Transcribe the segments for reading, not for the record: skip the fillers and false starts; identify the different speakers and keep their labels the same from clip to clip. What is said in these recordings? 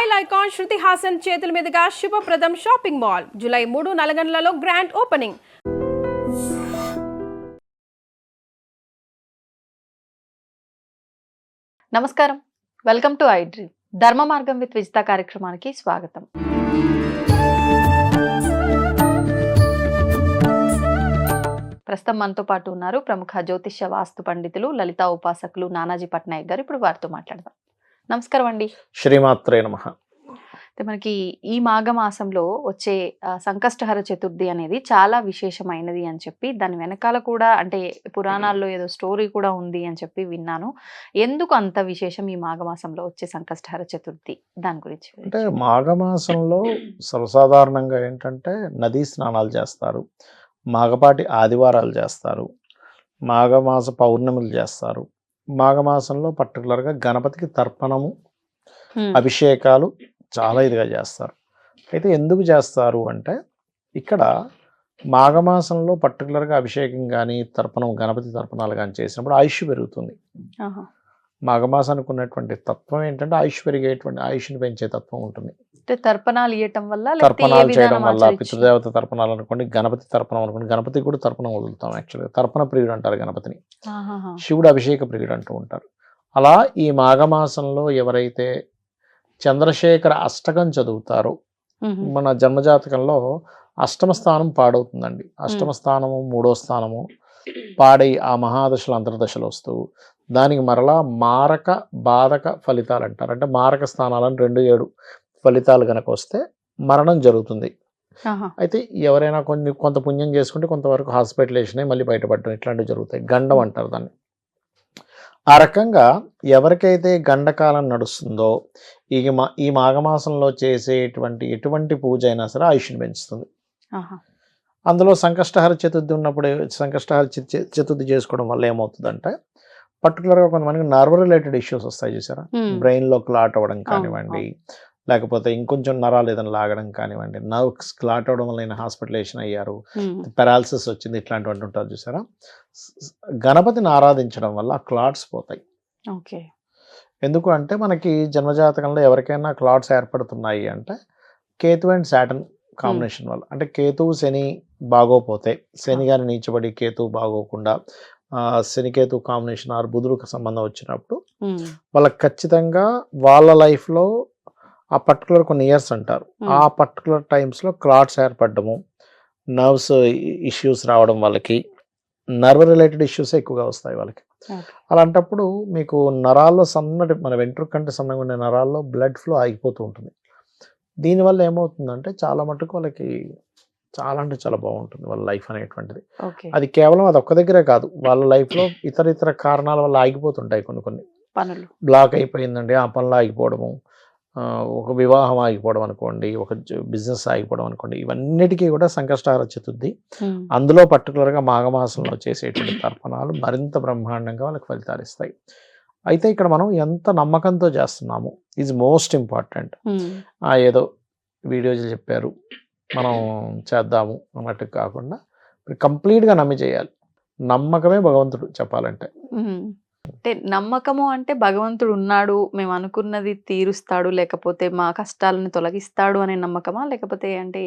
Speaker 1: Style icon Shruti Haasan చేతుల మీదుగా శుభప్రదం షాపింగ్ మాల్ జూలై 3 నల్గొండలలో గ్రాండ్ ఓపెనింగ్.
Speaker 2: నమస్కారం, welcome to iDream. Dharma Margam with Vijitha కార్యక్రమానికి స్వాగతం. ప్రస్తుతం మనతో పాటు ఉన్నారు ప్రముఖ జ్యోతిష్య వాస్తు పండితులు, లలితా ఉపాసకులు నానాజీ పట్నాయక్ గారు. ఇప్పుడు వారితో మాట్లాడదాం. నమస్కారం అండి.
Speaker 3: శ్రీమాత్రే నమః.
Speaker 2: మనకి ఈ మాఘమాసంలో వచ్చే సంకష్టహర చతుర్థి అనేది చాలా విశేషమైనది అని చెప్పి, దాని వెనకాల కూడా అంటే పురాణాల్లో ఏదో స్టోరీ కూడా ఉంది అని చెప్పి విన్నాను. ఎందుకు అంత విశేషం ఈ మాఘమాసంలో వచ్చే సంకష్టహర చతుర్థి? దాని గురించి.
Speaker 3: అంటే మాఘమాసంలో సర్వసాధారణంగా ఏంటంటే నదీ స్నానాలు చేస్తారు, మాఘపాటి ఆదివారాలు చేస్తారు, మాఘమాస పౌర్ణములు చేస్తారు. మాఘమాసంలో పర్టికులర్గా గణపతికి తర్పణము, అభిషేకాలు చాలా ఇదిగా చేస్తారు. అయితే ఎందుకు చేస్తారు అంటే, ఇక్కడ మాఘమాసంలో పర్టికులర్గా అభిషేకం కానీ తర్పణం, గణపతి తర్పణాలు కానీ చేసినప్పుడు ఆయుష్ పెరుగుతుంది. మాఘమాసానికి ఉన్నటువంటి తత్వం ఏంటంటే ఆయుష్ పెరిగేటువంటి, ఆయుష్ని పెంచే తత్వం ఉంటుంది.
Speaker 2: తర్పణాలు ఇవ్వటం వల్ల,
Speaker 3: తర్పణాలు చేయడం వల్ల, పితృదేవత తర్పణాలు అనుకోండి, గణపతి తర్పణం అనుకోండి. గణపతికి కూడా తర్పణం వదులుతాం. యాక్చువల్గా తర్పణ ప్రియుడు అంటారు గణపతిని, శివుడు అభిషేక ప్రియుడు అంటూ ఉంటారు. అలా ఈ మాఘమాసంలో ఎవరైతే చంద్రశేఖర అష్టకం చదువుతారో, మన జన్మజాతకంలో అష్టమ స్థానం పాడవుతుందండి. అష్టమ స్థానము, 3వ స్థానము పాడై ఆ మహాదశలు అంతర్దశలు వస్తూ దానికి మరలా మారక బాధక ఫలితాలు అంటారు. అంటే మారక స్థానాలను 2-7 ఫలితాలు కనుక వస్తే మరణం జరుగుతుంది. అయితే ఎవరైనా కొంత పుణ్యం చేసుకుంటే కొంతవరకు హాస్పిటలైజేషన్ అయ్యి మళ్ళీ బయటపడడం, ఇట్లాంటివి జరుగుతాయి. గండం అంటారు దాన్ని. ఆ రకంగా ఎవరికైతే గండకాలం నడుస్తుందో ఈ మాఘమాసంలో చేసేటువంటి ఎటువంటి పూజ అయినా సరే ఆయుష్ని పెంచుతుంది. అందులో సంకష్టహర చతుర్థి ఉన్నప్పుడు, సంకష్టహర చతుర్థి చేసుకోవడం వల్ల ఏమవుతుందంటే, పర్టికులర్గా కొంతమందికి నర్వ్ రిలేటెడ్ ఇష్యూస్ వస్తాయి చూసారా, బ్రెయిన్లో క్లాట్ అవ్వడం కానివ్వండి, లేకపోతే ఇంకొంచెం నరాలు ఏదైనా లాగడం కానివ్వండి, నర్వ్స్ క్లాట్ అవ్వడం వల్ల ఆయన హాస్పిటలైజేషన్ అయ్యారు, పెరాలసిస్ వచ్చింది, ఇట్లాంటివంటి ఉంటారు చూసారా. గణపతిని ఆరాధించడం వల్ల ఆ క్లాట్స్ పోతాయి. ఎందుకు అంటే మనకి జన్మజాతకంలో ఎవరికైనా క్లాట్స్ ఏర్పడుతున్నాయి అంటే కేతు అండ్ సాటర్న్ కాంబినేషన్ వల్ల. అంటే కేతువు శని బాగోపోతే, శని గాని నీచబడి కేతువు బాగోకుండా, శనికేతు కాంబినేషన్ ఆర్ బుధుడికి సంబంధం వచ్చినప్పుడు వాళ్ళకి ఖచ్చితంగా వాళ్ళ లైఫ్లో ఆ పర్టికులర్ కొన్ని ఇయర్స్ అంటారు, ఆ పర్టికులర్ టైమ్స్లో క్లాట్స్ ఏర్పడము, నర్వ్స్ ఇష్యూస్ రావడం, వాళ్ళకి నర్వ్ రిలేటెడ్ ఇష్యూస్ ఎక్కువగా వస్తాయి వాళ్ళకి. అలాంటప్పుడు మీకు నరాల్లో సన్నటి, మన వెంట్రుక కంటే సన్నగా ఉండే నరాల్లో బ్లడ్ ఫ్లో ఆగిపోతూ ఉంటుంది. దీనివల్ల ఏమవుతుందంటే చాలా మటుకు వాళ్ళకి చాలా అంటే చాలా బాగుంటుంది వాళ్ళ లైఫ్ అనేటువంటిది. అది కేవలం అది ఒక్క దగ్గరే కాదు, వాళ్ళ లైఫ్లో ఇతర కారణాల వల్ల ఆగిపోతుంటాయి. కొన్ని
Speaker 2: పనులు
Speaker 3: బ్లాక్ అయిపోయిందండి, ఆ పనులు ఆగిపోవడము, ఒక వివాహం ఆగిపోవడం అనుకోండి, ఒక బిజినెస్ ఆగిపోవడం అనుకోండి, ఇవన్నిటికీ కూడా సంకష్టహర చతుర్థి. అందులో పర్టికులర్గా మాఘమాసంలో చేసేటువంటి తర్పణాలు మరింత బ్రహ్మాండంగా వాళ్ళకి ఫలితాలు ఇస్తాయి. అయితే ఇక్కడ మనం ఎంత నమ్మకంతో చేస్తున్నాము ఈజ్ మోస్ట్ ఇంపార్టెంట్. ఏదో వీడియోలు చెప్పారు మనం చేద్దాము అన్నట్టు కాకుండా కంప్లీట్గా నమ్మి చేయాలి. నమ్మకమే భగవంతుడు చెప్పాలంటే.
Speaker 2: అంటే నమ్మకము అంటే భగవంతుడు ఉన్నాడు, మేము అనుకున్నది తీరుస్తాడు, లేకపోతే మా కష్టాలను తొలగిస్తాడు అనే నమ్మకమా, లేకపోతే అంటే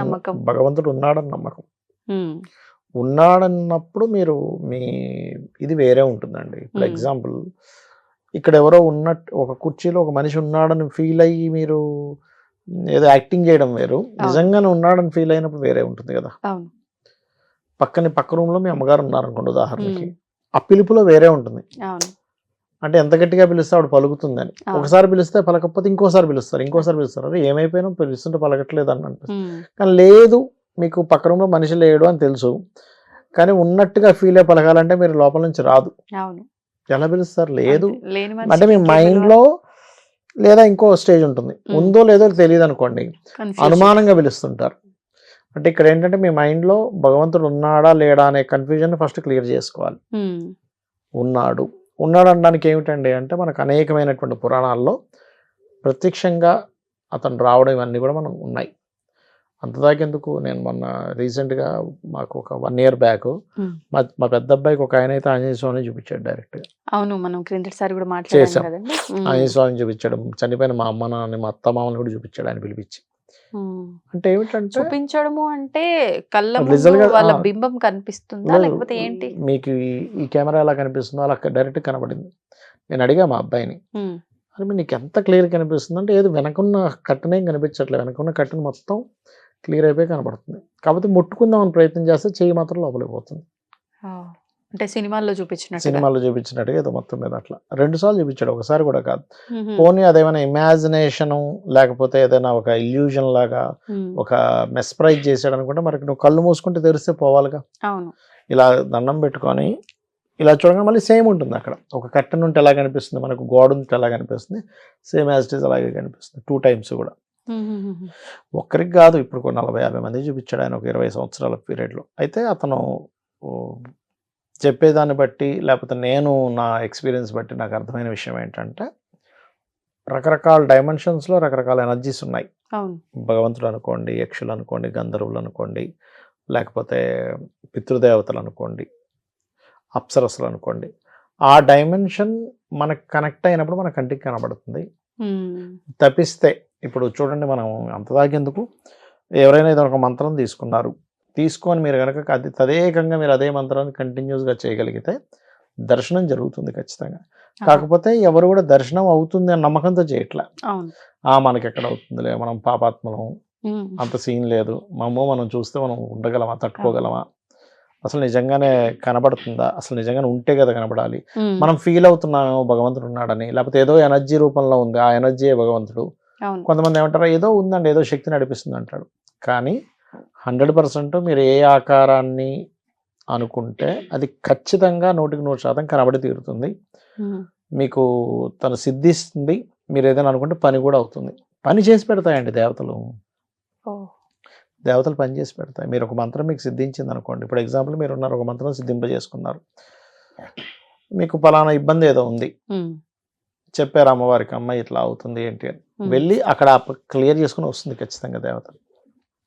Speaker 2: నమ్మకం?
Speaker 3: భగవంతుడు ఉన్నాడని నమ్మకం. ఉన్నాడన్నప్పుడు మీరు మీ ఇది వేరే ఉంటుందండి. ఇప్పుడు ఎగ్జాంపుల్, ఇక్కడ ఎవరో ఉన్నట్టు ఒక కుర్చీలో ఒక మనిషి ఉన్నాడని ఫీల్ అయ్యి మీరు ఏదో యాక్టింగ్ చేయడం వేరు, నిజంగానే ఉన్నాడని ఫీల్ అయినప్పుడు వేరే ఉంటుంది కదా. పక్క రూమ్లో మీ అమ్మగారు ఉన్నారనుకోండి ఉదాహరణకి, ఆ పిలుపులో వేరే ఉంటుంది. అంటే ఎంత గట్టిగా పిలిస్తే ఆవిడ పలుకుతుందని. ఒకసారి పిలిస్తే పలకపోతే ఇంకోసారి పిలుస్తారు, అరే ఏమైపోయినా పిలుస్తుంటే పలకట్లేదు అని అనిపిస్తుంది. కానీ లేదు, మీకు పక్క రూమ్లో మనిషి లేడు అని తెలుసు, కానీ ఉన్నట్టుగా ఫీల్ అయ్యి పలకాలంటే మీరు లోపల నుంచి రాదు. ఎలా పిలుస్తారు? లేదు అంటే మీ మైండ్లో లేదా ఇంకో స్టేజ్ ఉంటుంది, ఉందో లేదో తెలియదు అనుకోండి, అనుమానంగా పిలుస్తుంటారు. అంటే ఇక్కడ ఏంటంటే మీ మైండ్లో భగవంతుడు ఉన్నాడా లేడా అనే కన్ఫ్యూజన్ ఫస్ట్ క్లియర్ చేసుకోవాలి. ఉన్నాడు అనడానికి ఏమిటండి అంటే, మనకు అనేకమైనటువంటి పురాణాల్లో ప్రత్యక్షంగా అతను రావడం ఇవన్నీ కూడా మనం ఉన్నాయి. అంతదాకెందుకు, నేను మొన్న రీసెంట్గా మాకు ఒక 1 year బ్యాక్ మా పెద్ద అబ్బాయికి ఒక ఆయన అయితే ఆంజనేయ స్వామిని చూపించాడు డైరెక్ట్గా.
Speaker 2: అవును, మనం క్రిందటిసారి కూడా మాట్లాడాం
Speaker 3: చేసాం.
Speaker 2: కదండి.
Speaker 3: ఆంజనేయ స్వామిని చూపించాడు, చనిపోయిన మా అమ్మ నాన్న మా అత్త మామని కూడా చూపించాడు ఆయన పిలిపించి. అంటే ఏమిటంటే
Speaker 2: చూపించడము అంటే కళ్ళ
Speaker 3: Visual గా,
Speaker 2: ముందు వాళ్ళ బింబం కనిపిస్తుందా లేకపోతే ఏంటి?
Speaker 3: మీకు ఈ కెమెరా ఎలా కనిపిస్తుందో అలా డైరెక్ట్ కనబడింది. నేను అడిగా మా అబ్బాయిని, అది నీకు ఎంత క్లియర్ కనిపిస్తుంది అంటే, ఏది వెనకున్న కట్టనేం కనిపించట్లేదు, వెనకున్న కట్టను మొత్తం క్లియర్ అయిపోయి కనబడుతుంది. కాకపోతే ముట్టుకుందామని ప్రయత్నం చేస్తే చెయ్యి మాత్రం లోపలికి పోతుంది.
Speaker 2: అంటే సినిమాల్లో చూపించినట్టు.
Speaker 3: సినిమాలో చూపించినట్టుగా ఏదో మొత్తం మీద అట్లా 2 సార్లు చూపించాడు, ఒకసారి కూడా కాదు. పోనీ అదేమైనా ఇమాజినేషన్ లేకపోతే ఏదైనా ఒక ఇల్యూజన్ లాగా ఒక మెస్ప్రైజ్ చేశాడు అనుకుంటే, మరి నువ్వు కళ్ళు మూసుకుంటే తెరిస్తే పోవాలిగా.
Speaker 2: అవును,
Speaker 3: ఇలా దండం పెట్టుకొని ఇలా చూడగానే మళ్ళీ సేమ్ ఉంటుంది అక్కడ. ఒక కట్టెన్ ఉంటే ఎలా కనిపిస్తుంది, మనకు గోడ ఉంటే ఎలా కనిపిస్తుంది, సేమ్ యాజ్ ఇట్ ఈస్ అలాగే కనిపిస్తుంది 2 times కూడా. ఒక్కరికి కాదు, ఇప్పుడు 40-50 మంది చూపించాడు ఆయన ఒక 20 సంవత్సరాల పీరియడ్లో. అయితే అతను చెప్పేదాన్ని బట్టి లేకపోతే నేను నా ఎక్స్పీరియన్స్ బట్టి నాకు అర్థమైన విషయం ఏంటంటే, రకరకాల డైమెన్షన్స్లో రకరకాల ఎనర్జీస్ ఉన్నాయి. భగవంతుడు అనుకోండి, యక్షులు అనుకోండి, గంధర్వులు అనుకోండి, లేకపోతే పితృదేవతలు అనుకోండి, అప్సరస్సులు అనుకోండి. ఆ డైమెన్షన్ మనకు కనెక్ట్ అయినప్పుడు మన కంటికి కనబడుతుంది. తప్పిస్తే ఇప్పుడు చూడండి, మనం అంతదాకెందుకు, ఎవరైనా ఏదో ఒక మంత్రం తీసుకున్నారు, తీసుకొని మీరు కనుక అది తదేకంగా మీరు అదే మంత్రాన్ని కంటిన్యూస్గా చేయగలిగితే దర్శనం జరుగుతుంది ఖచ్చితంగా. కాకపోతే ఎవరు కూడా దర్శనం అవుతుంది అని నమ్మకంతో చేయట్లే. మనకి ఎక్కడ అవుతుందిలే, మనం పాపాత్మలం, అంత సీన్ లేదు, మనం చూస్తే మనం ఉండగలమా, తట్టుకోగలమా, అసలు నిజంగానే కనబడుతుందా, అసలు నిజంగానే ఉంటే కదా కనబడాలి, మనం ఫీల్ అవుతున్నామేమో భగవంతుడు ఉన్నాడని, లేకపోతే ఏదో ఎనర్జీ రూపంలో ఉంది, ఆ ఎనర్జీయే భగవంతుడు. కొంతమంది ఏమంటారు, ఏదో ఉందండి, ఏదో శక్తి నడిపిస్తుంది అంటాడు. కానీ 100% మీరు ఏ ఆకారాన్ని అనుకుంటే అది ఖచ్చితంగా 100% కనబడి తీరుతుంది. మీకు తను సిద్ధిస్తుంది. మీరు ఏదైనా అనుకుంటే పని కూడా అవుతుంది. పని చేసి పెడతాయండి దేవతలు. దేవతలు పని చేసి పెడతాయి. మీరు ఒక మంత్రం మీకు సిద్ధించింది అనుకోండి, ఇప్పుడు ఎగ్జాంపుల్ మీరు ఉన్నారు, ఒక మంత్రం సిద్ధింపజేసుకున్నారు, మీకు పలానా ఇబ్బంది ఏదో ఉంది, చెప్పారు అమ్మవారికి, అమ్మాయి ఇట్లా అవుతుంది ఏంటి అని, వెళ్ళి అక్కడ క్లియర్ చేసుకుని వస్తుంది ఖచ్చితంగా దేవతలు.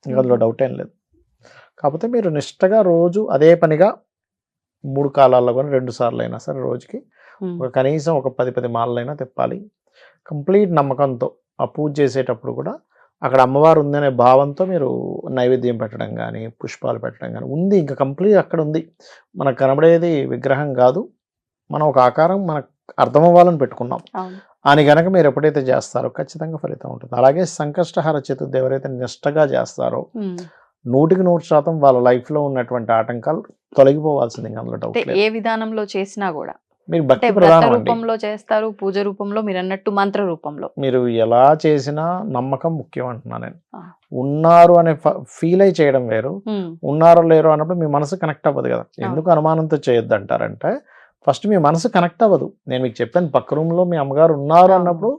Speaker 3: ఇంకా అందులో డౌట్ ఏం లేదు. కాకపోతే మీరు నిష్టగా రోజు అదే పనిగా 3 కాలాల్లో కానీ 2 సార్లు అయినా సరే రోజుకి ఒక కనీసం ఒక 10 మాలలైనా తిప్పాలి. కంప్లీట్ నమ్మకంతో ఆ పూజ చేసేటప్పుడు కూడా అక్కడ అమ్మవారు ఉందనే భావంతో మీరు నైవేద్యం పెట్టడం కానీ, పుష్పాలు పెట్టడం కానీ ఉంది. ఇంకా కంప్లీట్ అక్కడ ఉంది. మనకు కనబడేది విగ్రహం కాదు, మనం ఒక ఆకారం మనకు అర్థం అవ్వాలని పెట్టుకున్నాం అని కనుక మీరు ఎప్పుడైతే చేస్తారో ఖచ్చితంగా ఫలితం ఉంటుంది. అలాగే సంకష్టహర చతుర్థి ఎవరైతే నిష్టగా చేస్తారో 100% వాళ్ళ లైఫ్లో ఉన్నటువంటి ఆటంకాలు తొలగిపోవాల్సింది. అందులో డౌట్ లేదు.
Speaker 2: ఏ విధానంలో చేసినా కూడా
Speaker 3: మీరు భక్తి ప్రధానం
Speaker 2: రూపంలో చేస్తారు, పూజ రూపంలో, మీరు అన్నట్టు మంత్ర రూపంలో,
Speaker 3: మీరు ఎలా చేసినా నమ్మకం ముఖ్యం అంటున్నా నేను. ఉన్నారు అనే ఫీల్ అయి చేయడం వేరు, ఉన్నారో లేరో అన్నప్పుడు మీ మనసు కనెక్ట్ అవ్వదు కదా. ఎందుకు అనుమానంతో చేయొద్దు అంటారంటే, ఫస్ట్ మీ మనసు కనెక్ట్ అవ్వదు. నేను మీకు చెప్పాను, పక్క రూమ్లో మీ అమ్మగారు ఉన్నారు అన్నప్పుడు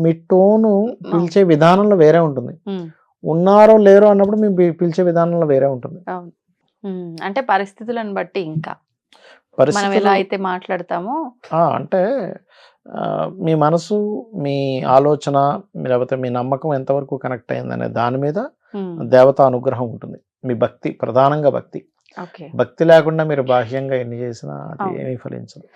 Speaker 3: మీ టోను పిలిచే విధానంలో వేరే ఉంటుంది. ఉన్నారో లేరో అన్నప్పుడు మీ పిలిచే విధానంలో వేరే ఉంటుంది.
Speaker 2: అంటే పరిస్థితులను బట్టి ఇంకా మనం ఎలా అయితే మాట్లాడతామో,
Speaker 3: అంటే మీ మనసు, మీ ఆలోచన, లేకపోతే మీ నమ్మకం ఎంతవరకు కనెక్ట్ అయిందనే దాని మీద దేవత అనుగ్రహం ఉంటుంది. మీ భక్తి, ప్రధానంగా భక్తి. భక్తి లేకుండా మీరు బాహ్యంగా ఎన్ని చేసినా అది ఏమీ ఫలించదు.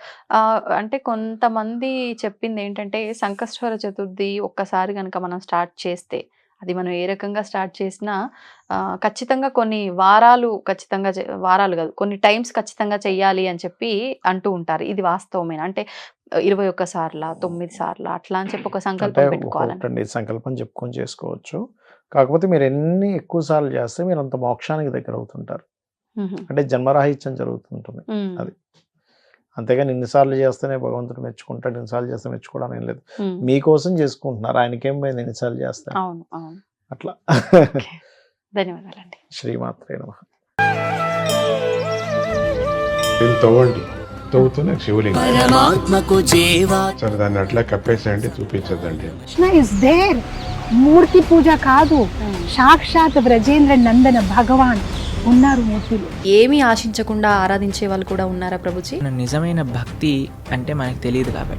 Speaker 2: అంటే కొంతమంది చెప్పింది ఏంటంటే, సంకష్టహర చతుర్థి ఒక్కసారి కనుక మనం స్టార్ట్ చేస్తే, అది మనం ఏ రకంగా స్టార్ట్ చేసినా ఖచ్చితంగా కొన్ని వారాలు, ఖచ్చితంగా వారాలు కాదు, కొన్ని టైమ్స్ ఖచ్చితంగా చెయ్యాలి అని చెప్పి అంటూ ఉంటారు. ఇది వాస్తవమేనా? అంటే 21 సార్లా, 9 సార్లా అట్లా అని చెప్పి ఒక సంకల్పం పెట్టుకోవాలండి.
Speaker 3: సంకల్పం చెప్పుకొని చేసుకోవచ్చు. కాకపోతే మీరు ఎన్ని ఎక్కువ సార్లు చేస్తే మీరు అంత మోక్షానికి దగ్గర అవుతుంటారు. అంటే జన్మరాహిత్యం జరుగుతుంటుంది అది. అంతేగాని ఇన్నిసార్లు చేస్తేనే భగవంతుడు మెచ్చుకుంటాడు, ఇన్నిసార్లు చేస్తే మెచ్చుకోవడం ఏం లేదు. మీకోసం చేసుకుంటున్నారు, ఆయనకేం పోయింది ఎన్నిసార్లు చేస్తారు అట్లా.
Speaker 2: ధన్యవాదాలండి.
Speaker 3: శ్రీమాత్రే నమః.
Speaker 4: తవ్వండి, తవ్వుతూనే శివలింగం. సరే, దాన్ని అట్లా కప్పేసేయండి, చూపించదండి.
Speaker 5: మూర్తి పూజ కాదు, సాక్షాత్ బ్రజేంద్ర నందన భగవాన్ ఉన్నారు మూర్తిలో.
Speaker 2: ఏమీ ఆశించకుండా ఆరాధించే వాళ్ళు కూడా ఉన్నారా ప్రభుజీ?
Speaker 6: నిజమైన భక్తి అంటే మనకు తెలియదు కాబట్టి